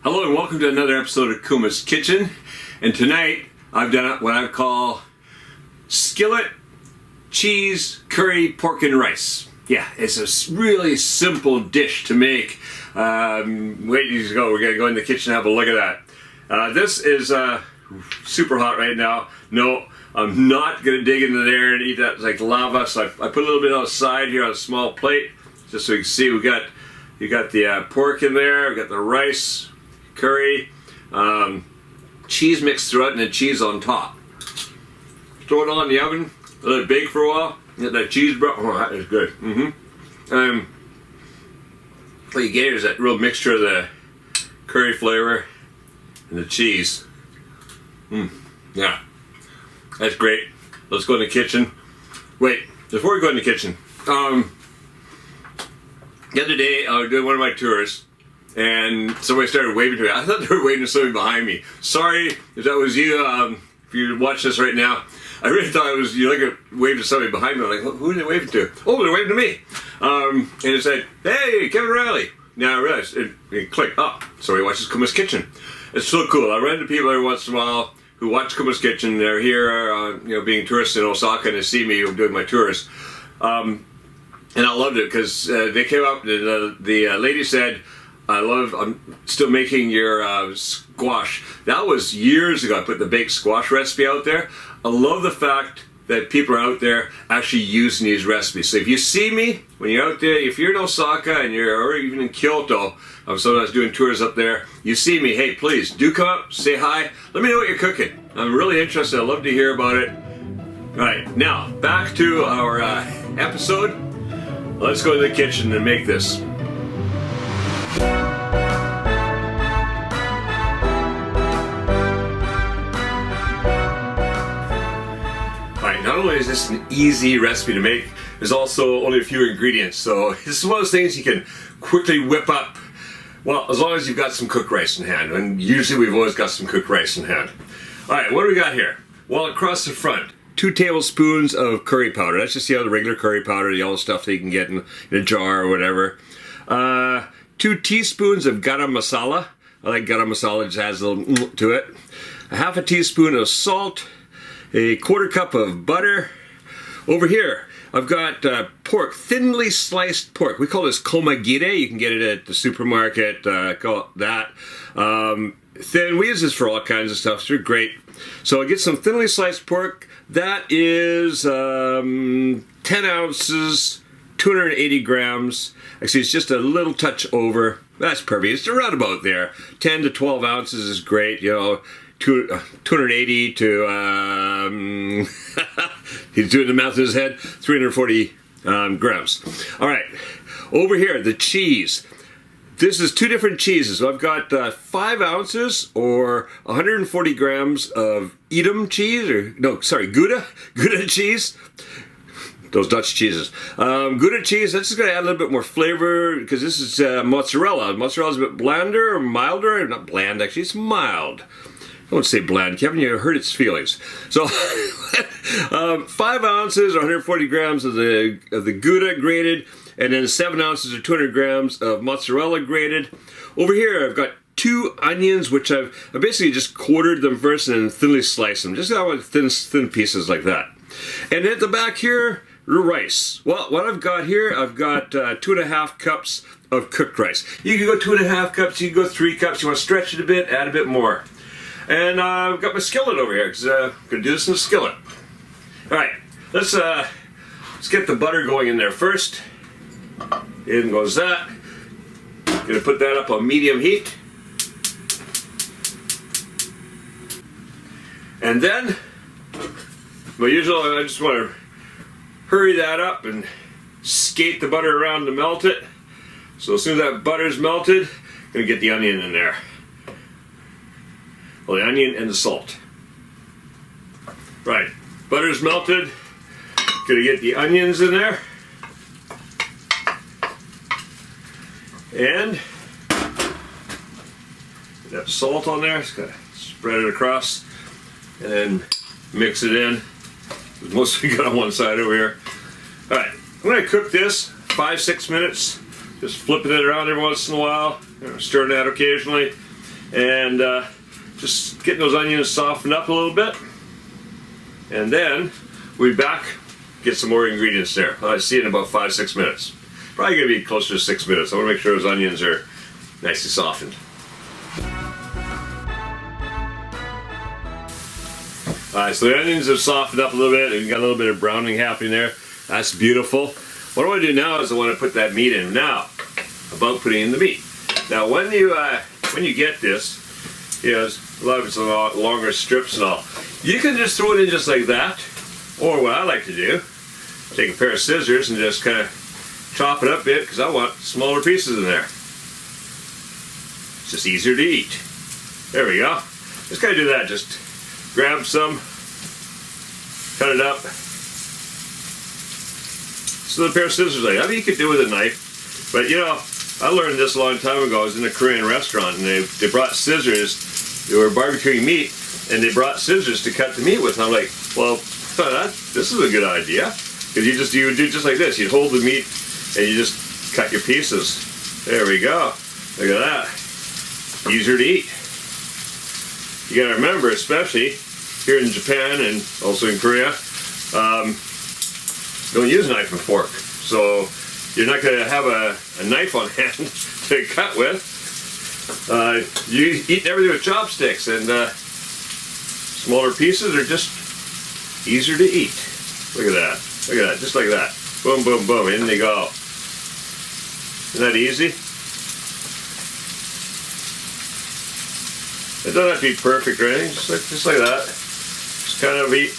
Hello and welcome to another episode of Kuma's Kitchen. And tonight I've done what I call skillet, cheese, curry, pork and rice. Yeah, it's a really simple dish to make. Wait to go, we're gonna go in the kitchen and have a look at that. This is super hot right now. No, I'm not gonna dig into there and eat that like lava. So I put a little bit on the side here on a small plate, just so you can see you got the pork in there, we got the rice, curry, cheese mixed throughout, and then cheese on top. Throw it on in the oven, let it bake for a while. Get that cheese brown. Oh, that is good. What you get is that real mixture of the curry flavor and the cheese. Yeah, that's great. Let's go in the kitchen. Wait, before we go in the kitchen, the other day I was doing one of my tours and somebody started waving to me. I thought they were waving to somebody behind me. Sorry if that was you. If you watch this right now, I really thought it was you. Like a wave to somebody behind me. I'm like, who are they waving to? Oh, they're waving to me. And it said, "Hey, Kevin Riley." Now I realized it clicked up. So he watches Kuma's Kitchen. It's so cool. I run into people every once in a while who watch Kuma's Kitchen. They're here, being tourists in Osaka, and they see me doing my tours. And I loved it because they came up and the lady said, I'm still making your squash. That was years ago. I put the baked squash recipe out there. I love the fact that people are out there actually using these recipes. So if you see me, when you're out there, if you're in Osaka and or even in Kyoto, I'm sometimes doing tours up there, you see me, hey, please do come up, say hi, let me know what you're cooking. I'm really interested. I'd love to hear about it. All right, now back to our episode. Let's go to the kitchen and make this. Not only is this an easy recipe to make, there's also only a few ingredients. So this is one of those things you can quickly whip up. Well, as long as you've got some cooked rice in hand. And usually we've always got some cooked rice in hand. All right, what do we got here? Well, across the front, 2 tablespoons of curry powder. That's just the regular curry powder, the yellow stuff that you can get in a jar or whatever. 2 teaspoons of garam masala. I like garam masala, it just adds a little to it. A half a teaspoon of salt. A 1/4 cup of butter. Over here, I've got pork, thinly sliced pork. We call this komagire. You can get it at the supermarket. Call it that. Thin. We use this for all kinds of stuff. So they're great. So I get some thinly sliced pork. That is 10 ounces, 280 grams. Actually, it's just a little touch over. That's perfect. It's around about there. 10 to 12 ounces is great. 280 to, he's doing the math in his head, 340 grams. All right, over here, the cheese. This is 2 different cheeses. So I've got 5 ounces or 140 grams of Edam cheese, Gouda cheese. Those Dutch cheeses. Gouda cheese, that's just going to add a little bit more flavor because this is mozzarella. Mozzarella's a bit blander or milder. Not bland, actually, it's mild. I won't say bland, Kevin, you hurt its feelings. So 5 ounces or 140 grams of the Gouda grated, and then 7 ounces or 200 grams of mozzarella grated. Over here I've got 2 onions, which I've basically just quartered them first and then thinly sliced them. Just thin pieces like that. And at the back here, rice. Well, what I've got here, I've got 2.5 cups of cooked rice. You can go 2.5 cups, you can go 3 cups. You want to stretch it a bit, add a bit more. And I've got my skillet over here because I'm going to do this in a skillet. All right, let's get the butter going in there first. In goes that. Going to put that up on medium heat. And then, well, usually I just want to hurry that up and skate the butter around to melt it. So as soon as that butter's melted, I'm going to get the onion in there. Well, the onion and the salt. Right, butter's melted. Gonna get the onions in there. And that salt on there. Just gotta spread it across and then mix it in. Mostly got on one side over here. All right, I'm gonna cook this 5-6 minutes. Just flipping it around every once in a while, stirring that occasionally. and just getting those onions softened up a little bit. And then we'll be back, get some more ingredients there. I see it in about 5-6 minutes. Probably gonna be closer to 6 minutes. I wanna make sure those onions are nicely softened. Alright, so the onions have softened up a little bit and got a little bit of browning happening there. That's beautiful. What I want to do now is I want to put that meat in. Now, about putting in the meat. Now, when you get this, you know, a lot of it's longer strips and all. You can just throw it in just like that, or what I like to do, take a pair of scissors and just kind of chop it up a bit because I want smaller pieces in there. It's just easier to eat. There we go. Just kind of do that. Just grab some, cut it up. So the pair of scissors, I mean, you could do it with a knife, but you know, I learned this a long time ago. I was in a Korean restaurant, and they brought scissors. They were barbecuing meat, and they brought scissors to cut the meat with. And I'm like, well, this is a good idea, because you would do just like this. You'd hold the meat, and you just cut your pieces. There we go. Look at that. Easier to eat. You got to remember, especially here in Japan and also in Korea, don't use a knife and fork. So you're not going to have a knife on hand to cut with. You eat everything with chopsticks, and smaller pieces are just easier to eat. Look at that. Look at that. Just like that. Boom, boom, boom. In they go. Isn't that easy? It doesn't have to be perfect or anything. Just like that. Just kind of eat.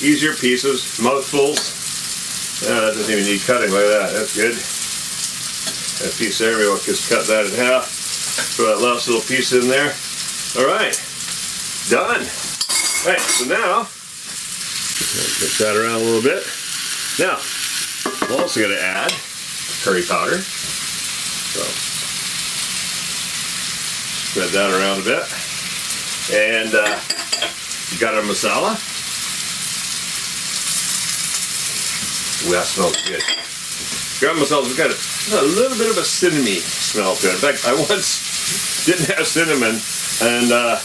Easier pieces, mouthfuls. That doesn't even need cutting like that. That's good. That piece there, we'll just cut that in half. Throw that last little piece in there. All right, done. All right, so now, mix that around a little bit. Now, I'm also going to add curry powder. So, spread that around a bit. And garam masala. Ooh, that smells good. Garam masala's got a little bit of a cinnamon smell to it. In fact, I once didn't have cinnamon, and I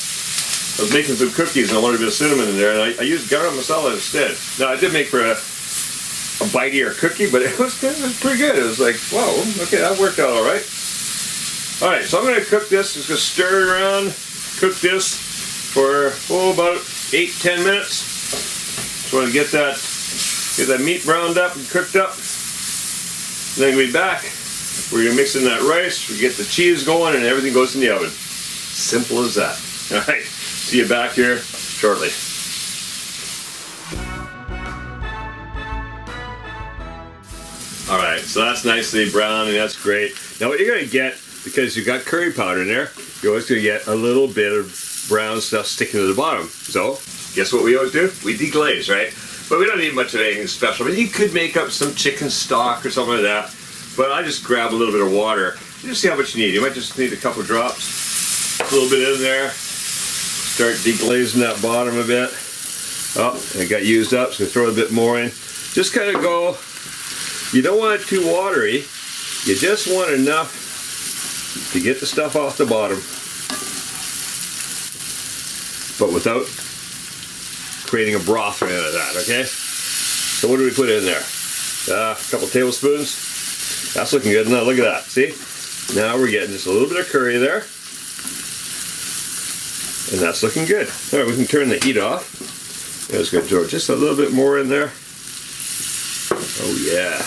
was making some cookies, and I wanted a bit of cinnamon in there, and I used garam masala instead. Now, I did make for a bitier cookie, but it was pretty good. It was like, wow, okay, that worked out all right. All right, so I'm going to cook this. Just going to stir it around, cook this for about 8-10 minutes. Just want to get that meat browned up and cooked up. And then we'll be back. We're going to mix in that rice, we get the cheese going, and everything goes in the oven. Simple as that. All right, see you back here shortly. All right, so that's nicely browned, and that's great. Now what you're going to get, because you've got curry powder in there, you're always going to get a little bit of brown stuff sticking to the bottom. So, guess what we always do? We deglaze, right? But we don't need much of anything special. I mean, you could make up some chicken stock or something like that, but I just grab a little bit of water. You just see how much you need. You might just need a couple drops, a little bit in there. Start deglazing that bottom a bit. Oh, it got used up, so throw a bit more in. Just kind of go, you don't want it too watery. You just want enough to get the stuff off the bottom, but without creating a broth or anything like that, okay? So what do we put in there? A couple tablespoons. That's looking good. Now look at that, see? Now we're getting just a little bit of curry there. And that's looking good. All right, we can turn the heat off. That's going to throw just a little bit more in there. Oh yeah.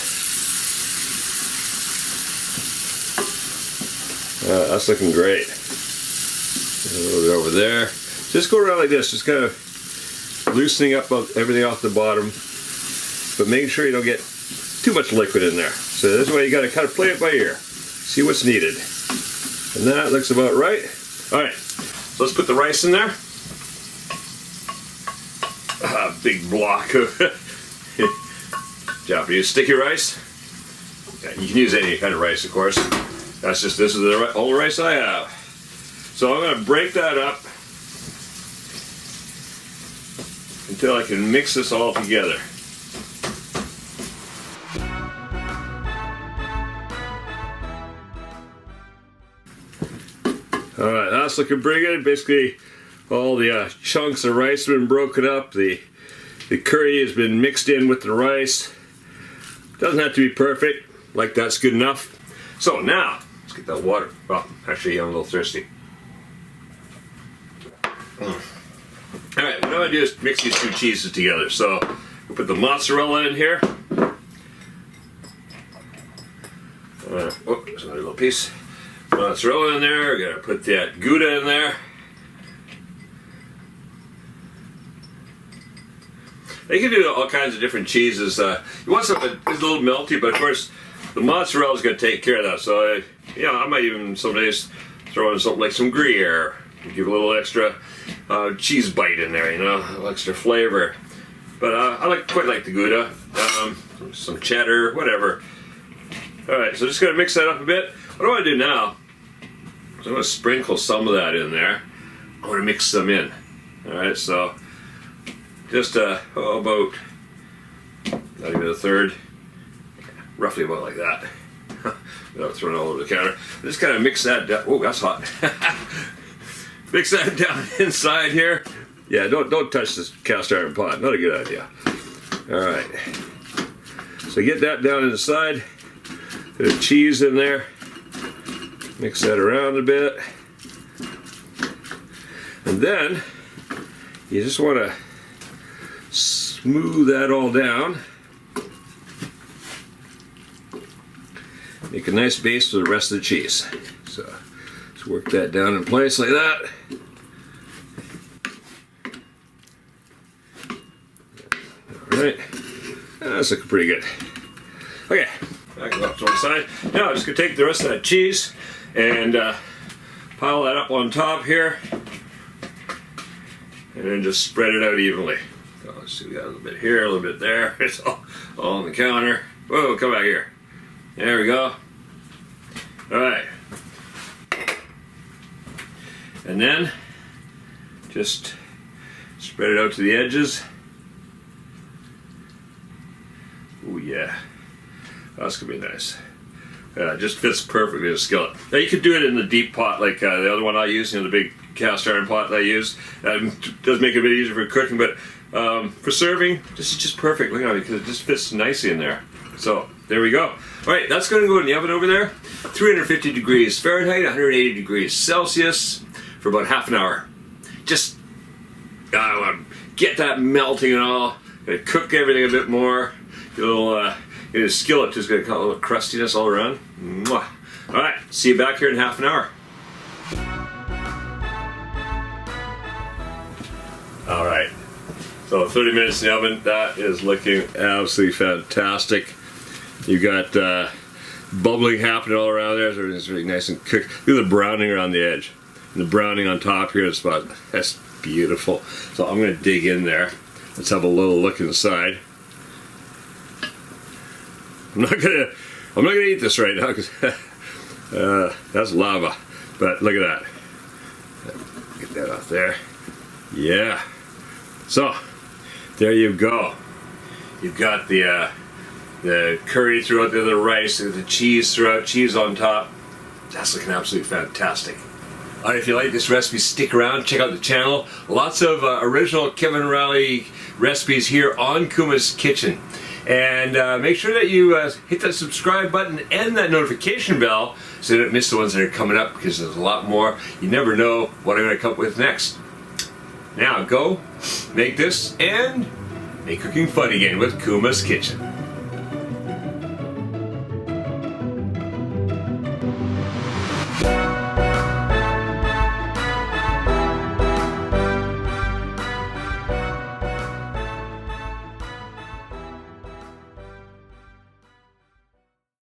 That's looking great. A little bit over there. Just go around like this, just kind of loosening up everything off the bottom, but making sure you don't get too much liquid in there. So this way you got to kind of play it by ear. See what's needed. And that looks about right. All right, so let's put the rice in there. A big block of Japanese sticky rice. Yeah, you can use any kind of rice, of course. This is all the rice I have. So I'm going to break that up until I can mix this all together. Alright, that's looking pretty good. Basically, all the chunks of rice have been broken up. The curry has been mixed in with the rice. Doesn't have to be perfect. Like that's good enough. So now, let's get that water. Well, actually, I'm a little thirsty. Alright, what I'm going to do is mix these two cheeses together. So, we'll put the mozzarella in here. Oh, there's another little piece. Mozzarella in there. We're going to put that Gouda in there. You can do all kinds of different cheeses. You want something that's a little melty, but of course, the mozzarella is going to take care of that. So, I might even some days throw in something like some Gruyere. Give a little extra cheese bite in there, a little extra flavor. But I quite like the Gouda. Some cheddar, whatever. Alright, so just going to mix that up a bit. What I want to do now is I'm going to sprinkle some of that in there. I want to mix some in. Alright, so just about, not even a third, roughly about like that. Without throwing it all over the counter. Just kind of mix that down. Oh, that's hot. Mix that down inside here. Yeah, don't touch this cast iron pot. Not a good idea. Alright. So get that down inside. Bit of cheese in there. Mix that around a bit. And then you just want to smooth that all down. Make a nice base for the rest of the cheese. So just work that down in place like that. Alright. That's looking pretty good. Okay. Back it up to one side. Now I'm just going to take the rest of that cheese and pile that up on top here. And then just spread it out evenly. So let's see, we got a little bit here, a little bit there. It's all on the counter. Whoa, come back here. There we go. Alright. And then just spread it out to the edges. Oh yeah. That's gonna be nice. Yeah, it just fits perfectly in a skillet. Now you could do it in the deep pot like the other one I use, the big cast iron pot that I use. Does make it a bit easier for cooking, but for serving, this is just perfect. Look at it, because it just fits nicely in there. So there we go. All right, that's going to go in the oven over there, 350 degrees Fahrenheit, 180 degrees Celsius for about half an hour. Just get that melting and all. Gonna cook everything a bit more. Get a little. In a skillet, just going to cut a little crustiness all around. Mwah. All right, see you back here in half an hour. All right, so 30 minutes in the oven. That is looking absolutely fantastic. You got bubbling happening all around there. So it's really nice and cooked. Look at the browning around the edge. And the browning on top here is about, that's beautiful. So I'm going to dig in there. Let's have a little look inside. I'm not gonna eat this right now because that's lava. But look at that. Get that off there. Yeah. So there you go. You've got the curry throughout the rice, the cheese throughout, cheese on top. That's looking absolutely fantastic. All right, if you like this recipe, stick around, check out the channel. Lots of original Kevin Riley recipes here on Kuma's Kitchen. And make sure that you hit that subscribe button and that notification bell so you don't miss the ones that are coming up, because there's a lot more. You never know what I'm going to come up with next. Now go, make this, and make cooking fun again with Kuma's Kitchen.